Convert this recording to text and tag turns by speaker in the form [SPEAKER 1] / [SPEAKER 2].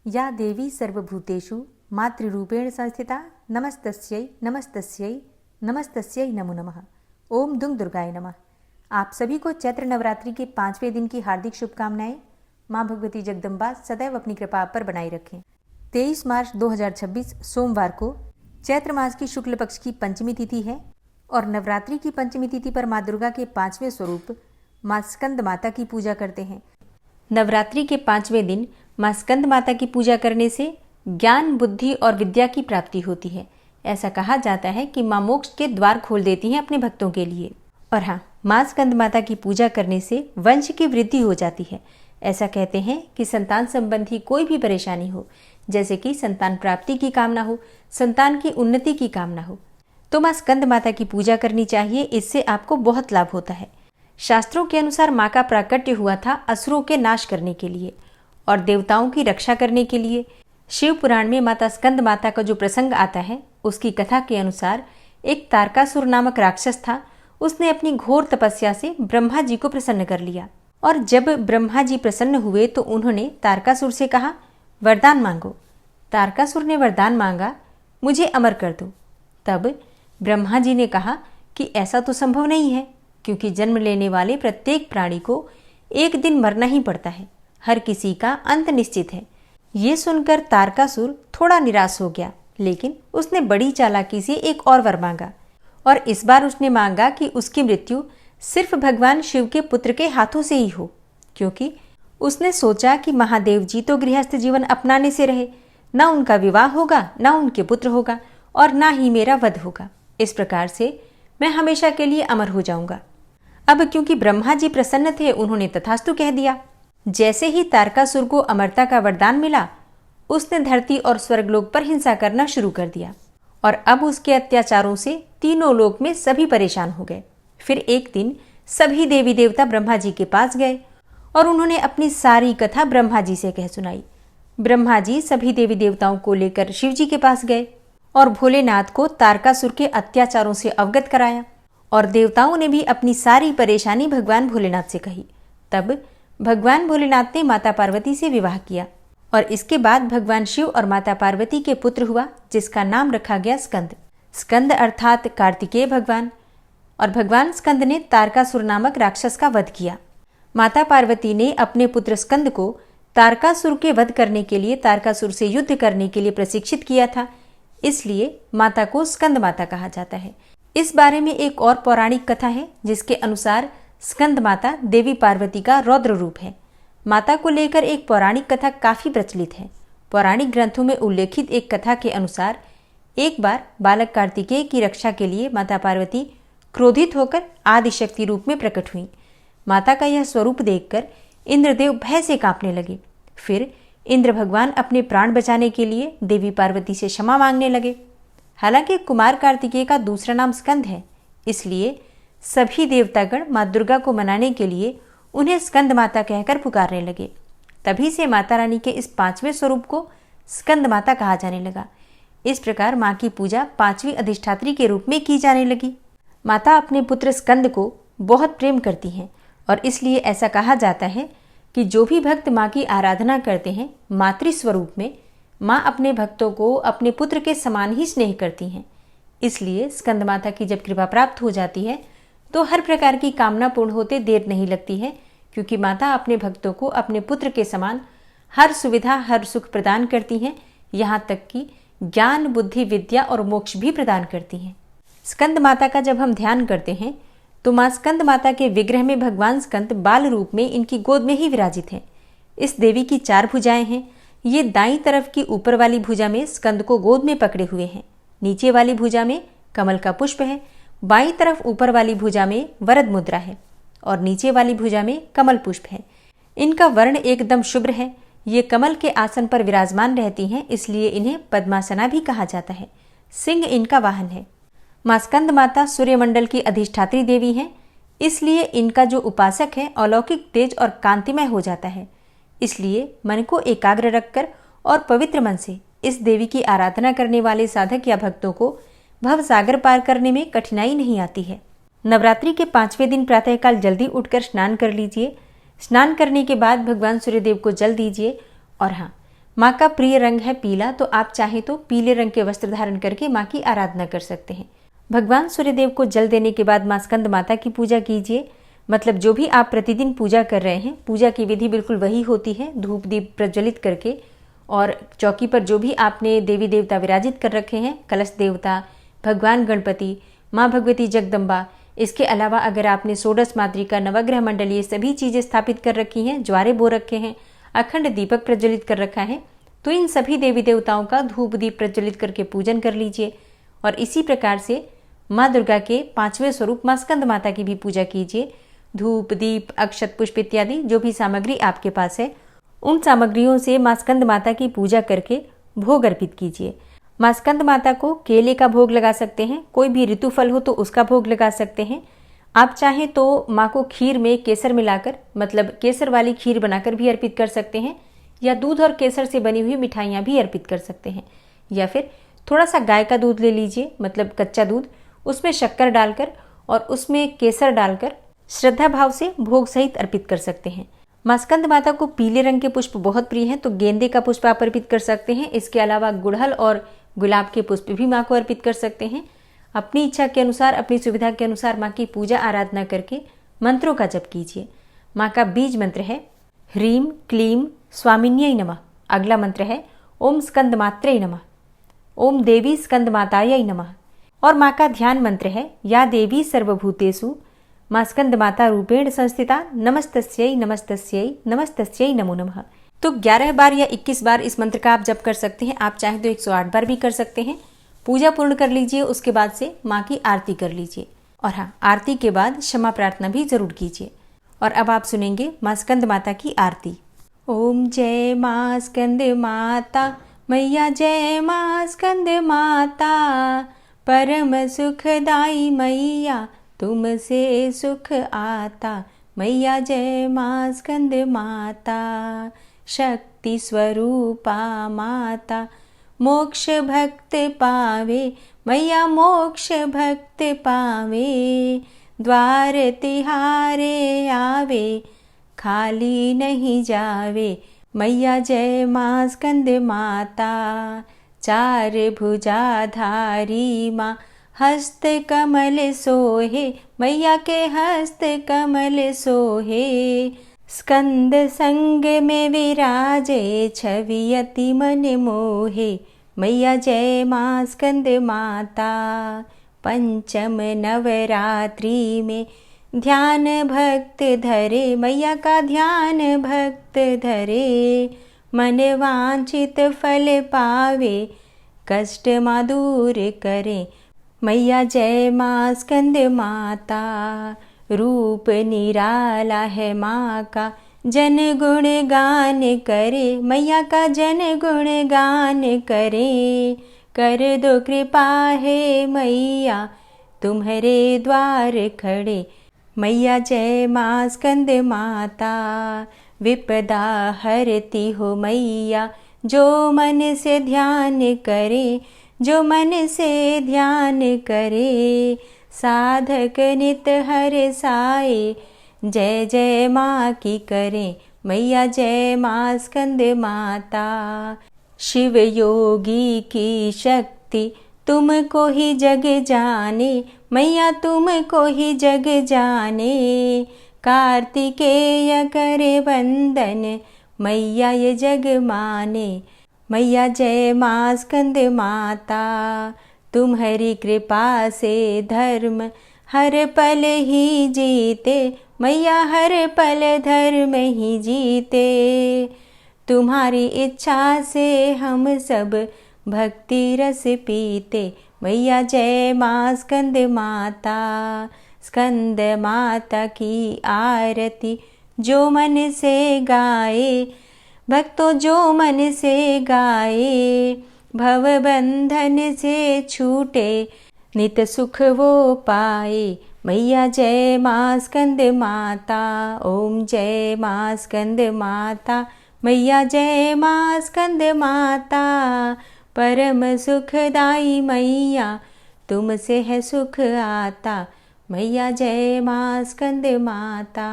[SPEAKER 1] या देवी सर्वभूतेषु मातृरूपेण संस्थिता नमस्तस्यै नमस्तस्यै नमस्तस्यै नमो नमः। ओम दुंग दुर्गाय नमः। आप सभी को चैत्र नवरात्रि के 5वें दिन की हार्दिक शुभकामनाएं। माँ भगवती जगदम्बा सदैव अपनी कृपा आप पर बनाए रखें। 23 मार्च 2026 सोमवार को चैत्र मास की शुक्ल पक्ष की पंचमी तिथि है और नवरात्रि की पंचमी तिथि पर माँ दुर्गा के 5वें स्वरूप माँ स्कंद माता की पूजा करते हैं। नवरात्रि के 5वें दिन माँ स्कंद माता की पूजा करने से ज्ञान, बुद्धि और विद्या की प्राप्ति होती है। ऐसा कहा जाता है कि माँ मोक्ष के द्वार खोल देती हैं अपने भक्तों के लिए। और हाँ, माँ स्कंद माता की पूजा करने से वंश की वृद्धि हो जाती है। ऐसा कहते हैं कि संतान संबंधी कोई भी परेशानी हो, जैसे कि संतान प्राप्ति की कामना हो, संतान की उन्नति की कामना हो, तो माँ स्कंद माता की पूजा करनी चाहिए। इससे आपको बहुत लाभ होता है। शास्त्रों के अनुसार माँ का प्राकट्य हुआ था असुरों के नाश करने के लिए और देवताओं की रक्षा करने के लिए। शिव पुराण में माता स्कंद माता का जो प्रसंग आता है, उसकी कथा के अनुसार एक तारकासुर नामक राक्षस था। उसने अपनी घोर तपस्या से ब्रह्मा जी को प्रसन्न कर लिया और जब ब्रह्मा जी प्रसन्न हुए तो उन्होंने तारकासुर से कहा, वरदान मांगो। तारकासुर ने वरदान मांगा, मुझे अमर कर दो। तब ब्रह्मा जी ने कहा कि ऐसा तो संभव नहीं है, क्योंकि जन्म लेने वाले प्रत्येक प्राणी को एक दिन मरना ही पड़ता है। हर किसी का अंत निश्चित है। ये सुनकर तारकासुर थोड़ा निराश हो गया, लेकिन उसने बड़ी चालाकी से एक और वर मांगा और इस बार उसने मांगा कि उसकी मृत्यु सिर्फ भगवान शिव के पुत्र के हाथों से ही हो, क्योंकि उसने सोचा कि महादेव जी तो गृहस्थ जीवन अपनाने से रहे, ना उनका विवाह होगा, ना उनके पुत्र होगा और ना ही मेरा वध होगा। इस प्रकार से मैं हमेशा के लिए अमर हो जाऊंगा। अब क्योंकि ब्रह्मा जी प्रसन्न थे, उन्होंने तथास्तु कह दिया। जैसे ही तारकासुर को अमरता का वरदान मिला, उसने धरती और स्वर्गलोक पर हिंसा करना शुरू कर दिया और अब उसके अत्याचारों से तीनों लोक में सभी परेशान हो गए। फिर एक दिन सभी देवी देवता ब्रह्मा जी के पास गए और उन्होंने अपनी सारी कथा ब्रह्मा जी से कह सुनाई। ब्रह्मा जी सभी देवी देवताओं को लेकर शिव जी के पास गए और भोलेनाथ को तारकासुर के अत्याचारों से अवगत कराया और देवताओं ने भी अपनी सारी परेशानी भगवान भोलेनाथ से कही। तब भगवान भोलेनाथ ने माता पार्वती से विवाह किया और इसके बाद भगवान शिव और माता पार्वती के पुत्र हुआ, जिसका नाम रखा गया स्कंद। स्कंद अर्थात कार्तिकेय भगवान। और भगवान स्कंद ने तारकासुर नामक राक्षस का वध किया। माता पार्वती ने अपने पुत्र स्कंद को तारकासुर के वध करने के लिए, तारकासुर से युद्ध करने के लिए प्रशिक्षित किया था। इसलिए माता को स्कंद माता कहा जाता है। इस बारे में एक और पौराणिक कथा है, जिसके अनुसार स्कंद माता देवी पार्वती का रौद्र रूप है। माता को लेकर एक पौराणिक कथा काफी प्रचलित है। पौराणिक ग्रंथों में उल्लेखित एक कथा के अनुसार एक बार बालक कार्तिकेय की रक्षा के लिए माता पार्वती क्रोधित होकर आदिशक्ति रूप में प्रकट हुई। माता का यह स्वरूप देखकर इंद्रदेव भय से कांपने लगे। फिर इंद्र भगवान अपने प्राण बचाने के लिए देवी पार्वती से क्षमा मांगने लगे। हालांकि कुमार कार्तिकेय का दूसरा नाम स्कंद है, इसलिए सभी देवतागण माँ दुर्गा को मनाने के लिए उन्हें स्कंद माता कहकर पुकारने लगे। तभी से माता रानी के इस 5वें स्वरूप को स्कंद माता कहा जाने लगा। इस प्रकार माँ की पूजा 5वीं अधिष्ठात्री के रूप में की जाने लगी। माता अपने पुत्र स्कंद को बहुत प्रेम करती हैं और इसलिए ऐसा कहा जाता है कि जो भी भक्त माँ की आराधना करते हैं मातृ स्वरूप में, माँ अपने भक्तों को अपने पुत्र के समान ही स्नेह करती हैं। इसलिए स्कंद माता की जब कृपा प्राप्त हो जाती है तो हर प्रकार की कामना पूर्ण होते देर नहीं लगती है, क्योंकि माता अपने भक्तों को अपने पुत्र के समान हर सुविधा, हर सुख प्रदान करती हैं, यहाँ तक कि ज्ञान, बुद्धि, विद्या और मोक्ष भी प्रदान करती हैं। स्कंद माता का जब हम ध्यान करते हैं तो माँ स्कंद माता के विग्रह में भगवान स्कंद बाल रूप में इनकी गोद में ही विराजित हैं। इस देवी की 4 भुजाएं हैं। ये दाईं तरफ की ऊपर वाली भुजा में स्कंद को गोद में पकड़े हुए हैं। नीचे वाली भुजा में कमल का पुष्प है। बाईं तरफ ऊपर वाली भुजा में वरद मुद्रा है और नीचे वाली भुजा में कमल पुष्प है। इनका वर्ण एकदम शुभ्र है। ये कमल के आसन पर विराजमान रहती हैं, इसलिए इन्हें पद्मासना भी कहा जाता है। सिंह इनका वाहन है। माँ स्कंद माता सूर्यमंडल की अधिष्ठात्री देवी हैं, इसलिए इनका जो उपासक है अलौकिक तेज और कांतिमय हो जाता है। इसलिए मन को एकाग्र रखकर और पवित्र मन से इस देवी की आराधना करने वाले साधक या भक्तों को भव सागर पार करने में कठिनाई नहीं आती है। नवरात्रि के 5वें दिन प्रातःकाल जल्दी उठकर स्नान कर लीजिए। स्नान करने के बाद भगवान सूर्यदेव को जल दीजिए और हाँ, माँ का प्रिय रंग है पीला, तो आप चाहे तो पीले रंग के वस्त्र धारण करके माँ की आराधना कर सकते हैं। भगवान सूर्यदेव को जल देने के बाद माँ स्कंद माता की पूजा कीजिए। मतलब जो भी आप प्रतिदिन पूजा कर रहे हैं, पूजा की विधि बिल्कुल वही होती है, धूप दीप प्रज्वलित करके। और चौकी पर जो भी आपने देवी देवता विराजित कर रखे हैं, कलश देवता, भगवान गणपति, माँ भगवती जगदम्बा, इसके अलावा अगर आपने षोडश मातृका, नवग्रह मंडल, ये सभी चीज़ें स्थापित कर रखी हैं, ज्वारे बो रखे हैं, अखंड दीपक प्रज्वलित कर रखा है, तो इन सभी देवी देवताओं का धूप दीप प्रज्वलित करके पूजन कर लीजिए। और इसी प्रकार से माँ दुर्गा के 5वें स्वरूप माँ स्कंद माता की भी पूजा कीजिए। धूप दीप अक्षत पुष्प इत्यादि जो भी सामग्री आपके पास है, उन सामग्रियों से माँ स्कंद माता की पूजा करके भोग अर्पित कीजिए। माँ स्कंद माता को केले का भोग लगा सकते हैं, कोई भी ऋतु फल हो तो उसका भोग लगा सकते हैं। आप चाहें तो माँ को खीर में केसर मिलाकर, मतलब केसर वाली खीर बनाकर भी अर्पित कर सकते हैं, या दूध और केसर से बनी हुई मिठाइयाँ भी अर्पित कर सकते हैं। या फिर थोड़ा सा गाय का दूध ले लीजिए, मतलब कच्चा दूध, उसमें शक्कर डालकर और उसमें केसर डालकर श्रद्धा भाव से भोग सहित अर्पित कर सकते हैं। माँ स्कंद माता को पीले रंग के पुष्प बहुत प्रिय हैं, तो गेंदे का पुष्प आप अर्पित कर सकते हैं। इसके अलावा गुड़हल और गुलाब के पुष्प भी माँ को अर्पित कर सकते हैं। अपनी इच्छा के अनुसार, अपनी सुविधा के अनुसार माँ की पूजा आराधना करके मंत्रों का जप कीजिए। माँ का बीज मंत्र है ह्रीं क्लीं स्वामिन्यै नमः। अगला मंत्र है ओम स्कंद मात्रे नमः, ओम देवी स्कंद मातायै नमः। और माँ का ध्यान मंत्र है या देवी सर्वभूतेषु माँ स्कंद माता रूपेण संस्थिता नमस्तस्यै नमस्तस्यै नमस्तस्यै नमो नमः। तो 11 बार या 21 बार इस मंत्र का आप जप कर सकते हैं। आप चाहें तो 108 बार भी कर सकते हैं। पूजा पूर्ण कर लीजिए, उसके बाद से माँ की आरती कर लीजिए। और हाँ, आरती के बाद क्षमा प्रार्थना भी जरूर कीजिए। और अब आप सुनेंगे माँ स्कंद माता की आरती। ओम जय माँ स्कंद माता मैया, जय माँ स्कंद माता, परम सुखदाई मैया तुमसे सुख आता। मैया जय माँ स्कंद माता, शक्ति स्वरूपा माता, मोक्ष भक्त पावे मैया मोक्ष भक्त पावे। द्वार तिहारे आवे खाली नहीं जावे। मैया जय माँ स्कंद माता, चार भुजाधारी माँ हस्त कमल सोहे। मैया के हस्त कमल सोहे। स्कंद संग में विराजे छवि अति मन मोहे। मैया जय माँ स्कंद माता, पंचम नवरात्रि में ध्यान भक्त धरे। मैया का ध्यान भक्त धरे, मन वांछित फल पावे, कष्ट माँ दूर करे। मैया जय माँ स्कंद माता, रूप निराला है माँ का, जन गुण गान करे। मैया का जन गुण गान करे। कर दो कृपा है मैया तुम्हारे द्वार खड़े। मैया जय माँ स्कंद माता, विपदा हरती हो मैया, जो मन से ध्यान करे। जो मन से ध्यान करे, साधक नित हर साए। जय जय माँ की करें। मैया जय माँ स्कंद माता, शिव योगी की शक्ति तुमको ही जग जाने। मैया तुमको ही जग जाने। कार्तिकेय करे वंदन, मैया ये जग माने। मैया जय माँ स्कंद माता, तुम्हारी कृपा से धर्म हर पल ही जीते। मैया हर पल धर्म ही जीते। तुम्हारी इच्छा से हम सब भक्ति रस पीते। मैया जय माँ स्कंद माता, स्कंद माता की आरती जो मन से गाए। भक्तों जो मन से गाए, भव बंधन से छूटे, नित सुख वो पाए। मैया जय माँ स्कंद माता, ओम जय माँ स्कंद माता। मैया जय माँ स्कंद माता, परम सुखदाई मैया तुमसे है सुख आता। मैया जय माँ स्कंद माता।